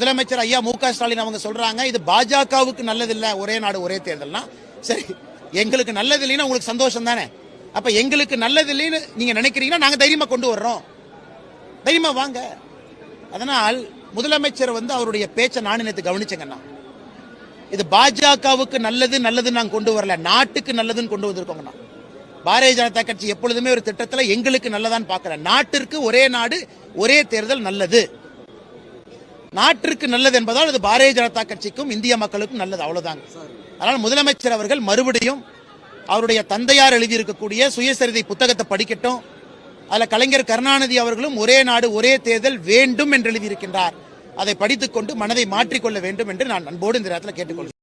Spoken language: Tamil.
முதலமைச்சர் ஐயா மு.க. ஸ்டாலின் அவங்க சொல்றாங்க இது பாஜகவுக்கு நல்லதில்லை ஒரே நாடு ஒரே தேர்தல்னா சரி, எங்களுக்கு நல்லது இல்லைன்னா உங்களுக்கு சந்தோஷம் தானே. அப்ப எங்களுக்கு நல்லது இல்லைன்னு நீங்க நினைக்கிறீங்கன்னா நாங்க தைரியமா கொண்டு வர்றோம், தைரியமா வாங்க. அதனால் முதலமைச்சர் அவருடைய பேச்சை நான் நேற்று கவனிச்சேங்கண்ணா. இது பாஜகவுக்கு நல்லது நல்லது நாங்க கொண்டு வரல, நாட்டுக்கு நல்லதுன்னு கொண்டு வந்திருக்கோங்கண்ணா. பாரதிய ஜனதா கட்சி எப்பொழுதுமே ஒரு திட்டத்தில் எங்களுக்கு நல்லதான்னு பார்க்கல, நாட்டிற்கு ஒரே நாடு ஒரே தேர்தல் நல்லது, நாட்டிற்கு நல்லது என்பதால் அது பாரதிய ஜனதா கட்சிக்கும் இந்திய மக்களுக்கும் நல்லது, அவ்வளவுதாங்க. அதனால் முதலமைச்சர் அவர்கள் மறுபடியும் அவருடைய தந்தையார் எழுதியிருக்கக்கூடிய சுயசரிதை புத்தகத்தை படிக்கட்டும். அதில் கலைஞர் கருணாநிதி அவர்களும் ஒரே நாடு ஒரே தேர்தல் வேண்டும் என்று எழுதியிருக்கின்றார். அதை படித்துக்கொண்டு மனதை மாற்றிக்கொள்ள வேண்டும் என்று நான் அன்போடு இந்த நேரத்தில் கேட்டுக்கொள்கிறேன்.